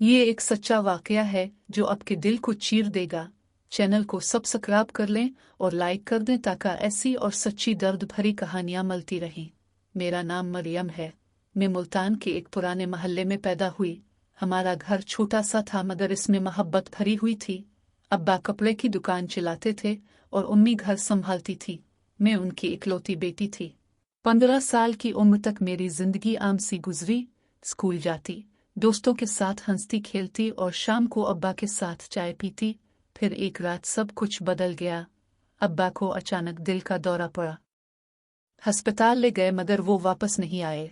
ये एक सच्चा वाकया है जो आपके दिल को चीर देगा। चैनल को सब्सक्राइब कर लें और लाइक कर दें ताकि ऐसी और सच्ची दर्द भरी कहानियां मिलती रहें। मेरा नाम मरियम है। मैं मुल्तान के एक पुराने मोहल्ले में पैदा हुई। हमारा घर छोटा सा था मगर इसमें मोहब्बत भरी हुई थी। अब्बा कपड़े की दुकान चलाते थे और उम्मी घर संभालती थी। मैं उनकी इकलौती बेटी थी। 15 साल की उम्र तक मेरी जिंदगी आम सी गुजरी। स्कूल जाती, दोस्तों के साथ हंसती खेलती और शाम को अब्बा के साथ चाय पीती। फिर एक रात सब कुछ बदल गया। अब्बा को अचानक दिल का दौरा पड़ा। अस्पताल ले गए मगर वो वापस नहीं आए।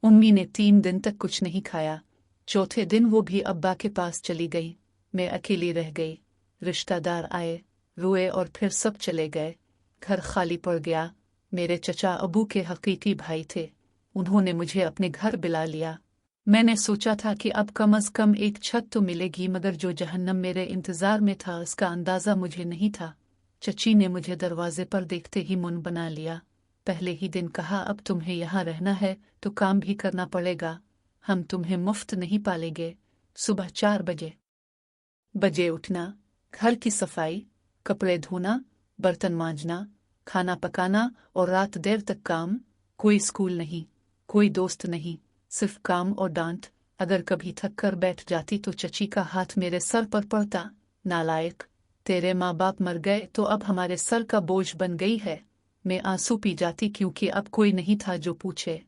उम्मी ने 3 दिन तक कुछ नहीं खाया। चौथे दिन वो भी अब्बा के पास चली गई। मैं अकेली रह गई। रिश्तेदार आए, रोए और फिर सब चले गए। घर खाली पड़ गया। मेरे चचा अबू के हकीकी भाई थे। उन्होंने मुझे अपने घर बुला लिया। मैंने सोचा था कि अब कम से कम एक छत तो मिलेगी मगर जो जहन्नम मेरे इंतजार में था उसका अंदाजा मुझे नहीं था। चची ने मुझे दरवाजे पर देखते ही मुंह बना लिया। पहले ही दिन कहा, अब तुम्हें यहाँ रहना है तो काम भी करना पड़ेगा। हम तुम्हें मुफ्त नहीं पालेंगे। सुबह 4 बजे उठना, घर की सफाई, कपड़े धोना, बर्तन मांजना, खाना पकाना और रात देर तक काम। कोई स्कूल नहीं, कोई दोस्त नहीं, सिर्फ काम और डांट। अगर कभी थक कर बैठ जाती तो चची का हाथ मेरे सर पर पड़ता। नालायक, तेरे माँ बाप मर गए तो अब हमारे सर का बोझ बन गई है। मैं आंसू पी जाती क्योंकि अब कोई नहीं था जो पूछे।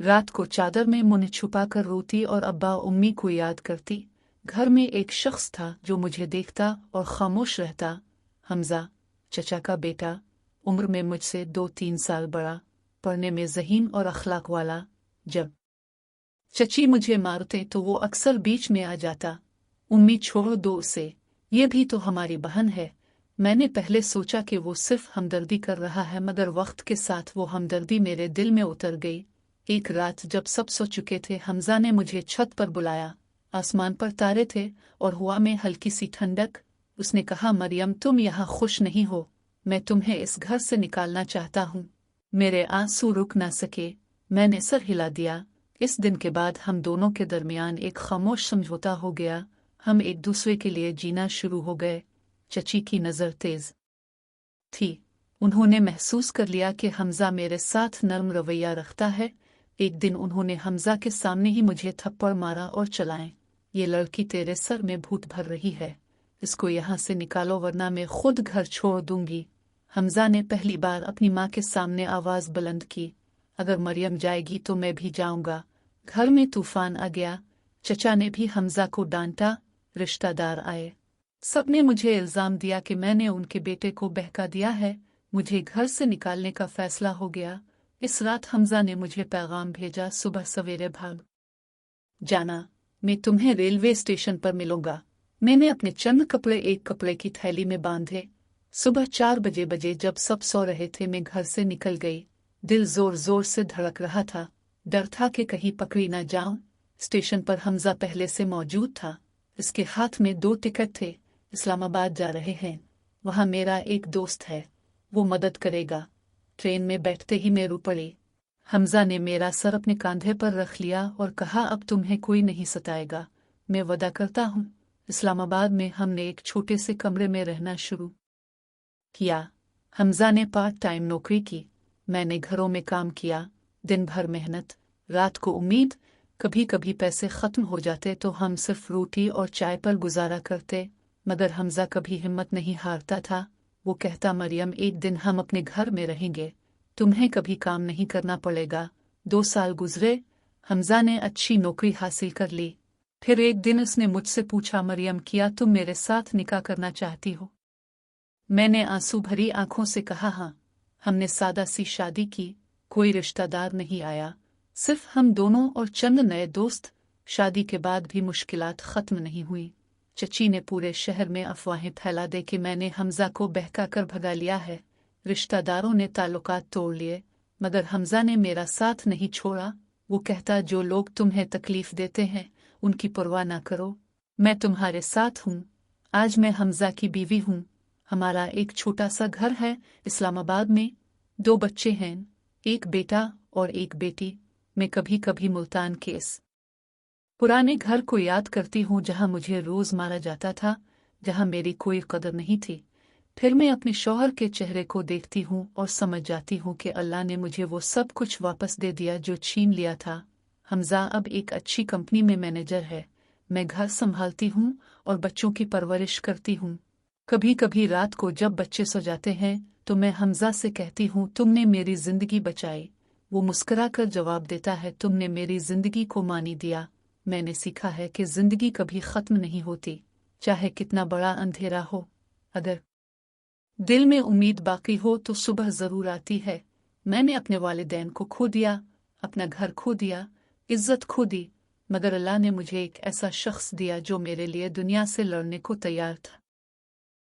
रात को चादर में मुंह छुपा कर रोती और अब्बा उम्मी को याद करती। घर में एक शख्स था जो मुझे देखता और खामोश रहता। हमजा, चचा का बेटा, उम्र में मुझसे 2-3 साल बड़ा, पढ़ने में ज़हीन और अखलाक वाला। जब चची मुझे मारते तो वो अक्सर बीच में आ जाता। उम्मी, छोड़ दो उसे, ये भी तो हमारी बहन है। मैंने पहले सोचा कि वो सिर्फ हमदर्दी कर रहा है मगर वक्त के साथ वो हमदर्दी मेरे दिल में उतर गई। एक रात जब सब सो चुके थे, हमजा ने मुझे छत पर बुलाया। आसमान पर तारे थे और हवा में हल्की सी ठंडक। उसने कहा, मरियम, तुम यहाँ खुश नहीं हो। मैं तुम्हें इस घर से निकालना चाहता हूँ। मेरे आंसू रुक ना सके। मैंने सर हिला दिया। इस दिन के बाद हम दोनों के दरमियान एक खामोश समझौता हो गया। हम एक दूसरे के लिए जीना शुरू हो गए। चची की नज़र तेज थी। उन्होंने महसूस कर लिया कि हमजा मेरे साथ नरम रवैया रखता है। एक दिन उन्होंने हमजा के सामने ही मुझे थप्पड़ मारा और चलाएं, ये लड़की तेरे सर में भूत भर रही है, इसको यहाँ से निकालो वरना मैं खुद घर छोड़ दूंगी। हमजा ने पहली बार अपनी माँ के सामने आवाज बुलंद की। अगर मरियम जाएगी तो मैं भी जाऊंगा। घर में तूफान आ गया। चचा ने भी हमजा को डांटा। रिश्तेदार आए। सबने मुझे इल्जाम दिया कि मैंने उनके बेटे को बहका दिया है। मुझे घर से निकालने का फैसला हो गया। इस रात हमजा ने मुझे पैगाम भेजा, सुबह सवेरे भाग जाना, मैं तुम्हें रेलवे स्टेशन पर मिलूंगा। मैंने अपने चंद कपड़े एक कपड़े की थैली में बांधे। सुबह 4 बजे जब सब सो रहे थे मैं घर से निकल गई। दिल जोर जोर से धड़क रहा था। डर था कि कहीं पकड़ी न जाऊं। स्टेशन पर हमजा पहले से मौजूद था। इसके हाथ में 2 टिकट थे। इस्लामाबाद जा रहे हैं। वहां मेरा एक दोस्त है, वो मदद करेगा। ट्रेन में बैठते ही मैं रो पड़ी। हमजा ने मेरा सर अपने कंधे पर रख लिया और कहा, अब तुम्हें कोई नहीं सताएगा, मैं वादा करता हूँ। इस्लामाबाद में हमने एक छोटे से कमरे में रहना शुरू किया। हमजा ने पार्ट टाइम नौकरी की। मैंने घरों में काम किया। दिन भर मेहनत, रात को उम्मीद। कभी कभी पैसे खत्म हो जाते तो हम सिर्फ रोटी और चाय पर गुजारा करते, मगर हमजा कभी हिम्मत नहीं हारता था। वो कहता, मरियम, एक दिन हम अपने घर में रहेंगे, तुम्हें कभी काम नहीं करना पड़ेगा। 2 साल गुजरे। हमजा ने अच्छी नौकरी हासिल कर ली। फिर एक दिन उसने मुझसे पूछा, मरियम, क्या तुम मेरे साथ निकाह करना चाहती हो? मैंने आंसू भरी आंखों से कहा, हाँ। हमने सादा सी शादी की। कोई रिश्तेदार नहीं आया, सिर्फ हम दोनों और चंद नए दोस्त। शादी के बाद भी मुश्किलात खत्म नहीं हुई। चची ने पूरे शहर में अफवाहें फैला दे कि मैंने हमजा को बहका कर भगा लिया है। रिश्तेदारों ने ताल्लुकात तोड़ लिए, मगर हमजा ने मेरा साथ नहीं छोड़ा। वो कहता, जो लोग तुम्हें तकलीफ देते हैं उनकी परवाह ना करो, मैं तुम्हारे साथ हूँ। आज मैं हमजा की बीवी हूँ। हमारा एक छोटा सा घर है इस्लामाबाद में। 2 बच्चे हैं, एक बेटा और एक बेटी। मैं कभी कभी मुल्तान के इस पुराने घर को याद करती हूँ जहाँ मुझे रोज मारा जाता था, जहाँ मेरी कोई कदर नहीं थी। फिर मैं अपने शौहर के चेहरे को देखती हूँ और समझ जाती हूँ कि अल्लाह ने मुझे वो सब कुछ वापस दे दिया जो छीन लिया था। हमजा अब एक अच्छी कंपनी में मैनेजर है। मैं घर संभालती हूँ और बच्चों की परवरिश करती हूँ। कभी कभी रात को जब बच्चे सो जाते हैं तो मैं हमजा से कहती हूँ, तुमने मेरी जिंदगी बचाई। वो मुस्कुराकर जवाब देता है, तुमने मेरी जिंदगी को मानी दिया। मैंने सीखा है कि जिंदगी कभी खत्म नहीं होती, चाहे कितना बड़ा अंधेरा हो। अगर दिल में उम्मीद बाकी हो तो सुबह जरूर आती है। मैंने अपने वालिदैन को खो दिया, अपना घर खो दिया, इज्जत खो दी, मगर अल्लाह ने मुझे एक ऐसा शख्स दिया जो मेरे लिए दुनिया से लड़ने को तैयार था।